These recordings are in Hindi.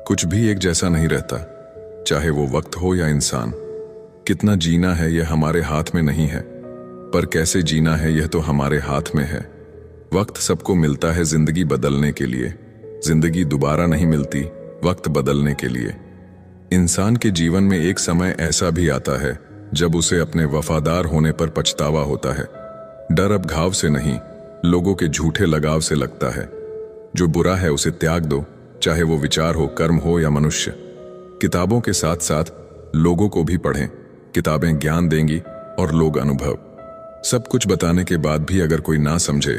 कुछ भी एक जैसा नहीं रहता, चाहे वो वक्त हो या इंसान। कितना जीना है यह हमारे हाथ में नहीं है, पर कैसे जीना है यह तो हमारे हाथ में है। वक्त सबको मिलता है जिंदगी बदलने के लिए, जिंदगी दोबारा नहीं मिलती वक्त बदलने के लिए। इंसान के जीवन में एक समय ऐसा भी आता है जब उसे अपने वफादार होने पर पछतावा होता है। डर अब घाव से नहीं, लोगों के झूठे लगाव से लगता है। जो बुरा है उसे त्याग दो, चाहे वो विचार हो, कर्म हो या मनुष्य। किताबों के साथ साथ लोगों को भी पढ़ें। किताबें ज्ञान देंगी और लोग अनुभव। सब कुछ बताने के बाद भी अगर कोई ना समझे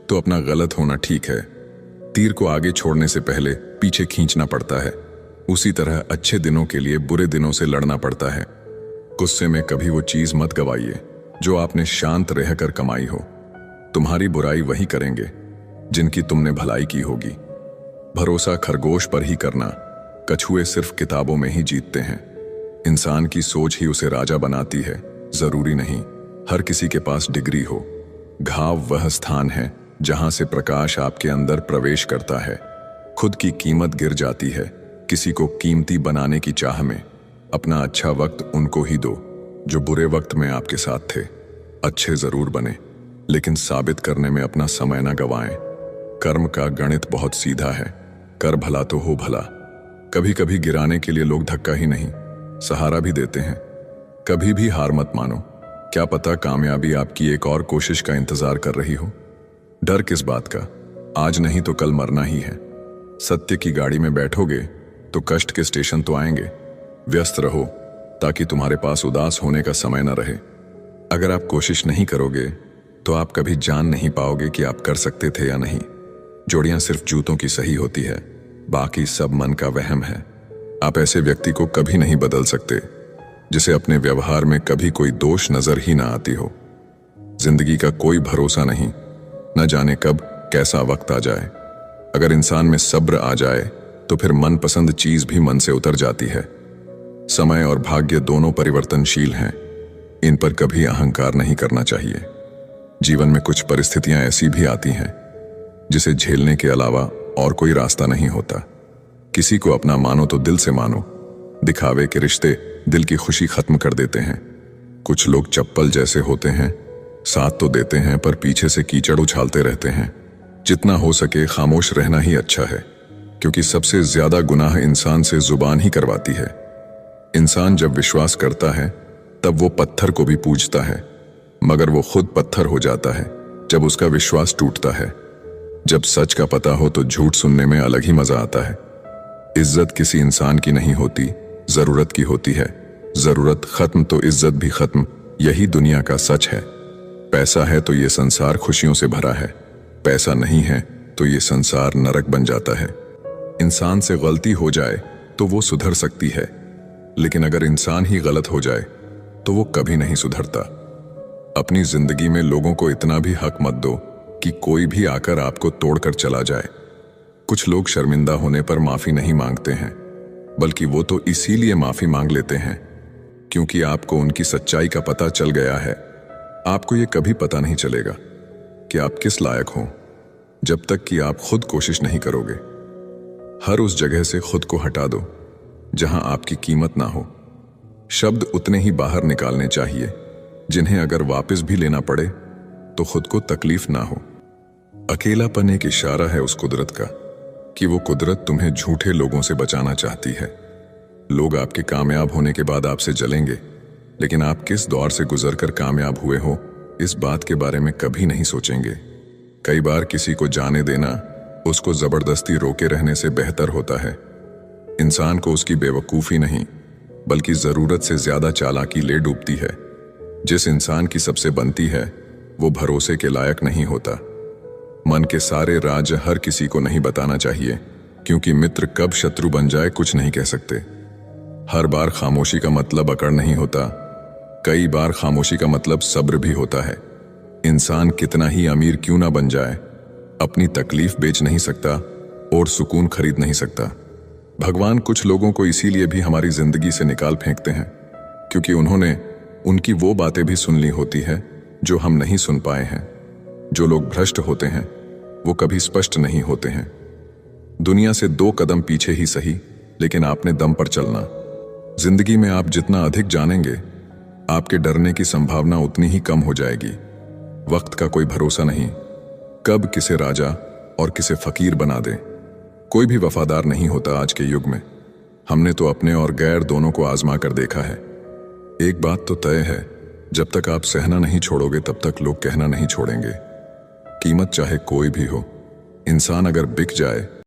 तो अपना गलत होना ठीक है। तीर को आगे छोड़ने से पहले पीछे खींचना पड़ता है। उसी तरह अच्छे दिनों के लिए बुरे दिनों से लड़ना पड़ता है। गुस्से में कभी वो चीज मत गवाइए जो आपने शांत रहकर कमाई हो। तुम्हारी बुराई वही करेंगे जिनकी तुमने भलाई की होगी। भरोसा खरगोश पर ही करना, कछुए सिर्फ किताबों में ही जीतते हैं। इंसान की सोच ही उसे राजा बनाती है, जरूरी नहीं हर किसी के पास डिग्री हो। घाव वह स्थान है जहां से प्रकाश आपके अंदर प्रवेश करता है। खुद की कीमत गिर जाती है किसी को कीमती बनाने की चाह में। अपना अच्छा वक्त उनको ही दो जो बुरे वक्त में आपके साथ थे। अच्छे जरूर बने, लेकिन साबित करने में अपना समय न गवाएं। कर्म का गणित बहुत सीधा है, कर भला तो हो भला। कभी कभी गिराने के लिए लोग धक्का ही नहीं, सहारा भी देते हैं। कभी भी हार मत मानो, क्या पता कामयाबी आपकी एक और कोशिश का इंतजार कर रही हो। डर किस बात का, आज नहीं तो कल मरना ही है। सत्य की गाड़ी में बैठोगे तो कष्ट के स्टेशन तो आएंगे। व्यस्त रहो ताकि तुम्हारे पास उदास होने का समय न रहे। अगर आप कोशिश नहीं करोगे तो आप कभी जान नहीं पाओगे कि आप कर सकते थे या नहीं। जोड़ियां सिर्फ जूतों की सही होती है, बाकी सब मन का वहम है। आप ऐसे व्यक्ति को कभी नहीं बदल सकते जिसे अपने व्यवहार में कभी कोई दोष नजर ही ना आती हो। जिंदगी का कोई भरोसा नहीं, न जाने कब कैसा वक्त आ जाए। अगर इंसान में सब्र आ जाए तो फिर मनपसंद चीज भी मन से उतर जाती है। समय और भाग्य दोनों परिवर्तनशील हैं, इन पर कभी अहंकार नहीं करना चाहिए। जीवन में कुछ परिस्थितियां ऐसी भी आती हैं जिसे झेलने के अलावा और कोई रास्ता नहीं होता। किसी को अपना मानो तो दिल से मानो। दिखावे के रिश्ते दिल की खुशी खत्म कर देते हैं। कुछ लोग चप्पल जैसे होते हैं, साथ तो देते हैं पर पीछे से कीचड़ उछालते रहते हैं। जितना हो सके खामोश रहना ही अच्छा है, क्योंकि सबसे ज्यादा गुनाह इंसान से जुबान ही करवाती है। इंसान जब विश्वास करता है तब वो पत्थर को भी पूजता है, मगर वो खुद पत्थर हो जाता है जब उसका विश्वास टूटता है। जब सच का पता हो तो झूठ सुनने में अलग ही मजा आता है। इज्जत किसी इंसान की नहीं होती, जरूरत की होती है। जरूरत खत्म तो इज्जत भी खत्म, यही दुनिया का सच है। पैसा है तो ये संसार खुशियों से भरा है, पैसा नहीं है तो ये संसार नरक बन जाता है। इंसान से गलती हो जाए तो वो सुधर सकती है, लेकिन अगर इंसान ही गलत हो जाए तो वो कभी नहीं सुधरता। अपनी जिंदगी में लोगों को इतना भी हक मत दो कि कोई भी आकर आपको तोड़कर चला जाए। कुछ लोग शर्मिंदा होने पर माफी नहीं मांगते हैं, बल्कि वो तो इसीलिए माफी मांग लेते हैं क्योंकि आपको उनकी सच्चाई का पता चल गया है। आपको ये कभी पता नहीं चलेगा कि आप किस लायक हो जब तक कि आप खुद कोशिश नहीं करोगे। हर उस जगह से खुद को हटा दो जहां आपकी कीमत ना हो। शब्द उतने ही बाहर निकालने चाहिए जिन्हें अगर वापस भी लेना पड़े तो खुद को तकलीफ ना हो। अकेलापन एक इशारा है उस कुदरत का कि वो कुदरत तुम्हें झूठे लोगों से बचाना चाहती है। लोग आपके कामयाब होने के बाद आपसे जलेंगे, लेकिन आप किस दौर से गुजरकर कामयाब हुए हो इस बात के बारे में कभी नहीं सोचेंगे। कई बार किसी को जाने देना उसको जबरदस्ती रोके रहने से बेहतर होता है। इंसान को उसकी बेवकूफी नहीं बल्कि जरूरत से ज्यादा चालाकी ले डूबती है। जिस इंसान की सबसे बनती है वो भरोसे के लायक नहीं होता। मन के सारे राज हर किसी को नहीं बताना चाहिए, क्योंकि मित्र कब शत्रु बन जाए कुछ नहीं कह सकते। हर बार खामोशी का मतलब अकड़ नहीं होता, कई बार खामोशी का मतलब सब्र भी होता है। इंसान कितना ही अमीर क्यों ना बन जाए, अपनी तकलीफ बेच नहीं सकता और सुकून खरीद नहीं सकता। भगवान कुछ लोगों को इसीलिए भी हमारी जिंदगी से निकाल फेंकते हैं क्योंकि उन्होंने उनकी वो बातें भी सुन ली होती है जो हम नहीं सुन पाए हैं। जो लोग भ्रष्ट होते हैं वो कभी स्पष्ट नहीं होते हैं। दुनिया से 2 कदम पीछे ही सही, लेकिन आपने दम पर चलना। जिंदगी में आप जितना अधिक जानेंगे, आपके डरने की संभावना उतनी ही कम हो जाएगी। वक्त का कोई भरोसा नहीं, कब किसे राजा और किसे फकीर बना दे। कोई भी वफादार नहीं होता आज के युग में। हमने तो अपने और गैर दोनों को आजमा कर देखा है। एक बात तो तय है, जब तक आप सहना नहीं छोड़ोगे तब तक लोग कहना नहीं छोड़ेंगे। कीमत चाहे कोई भी हो, इंसान अगर बिक जाए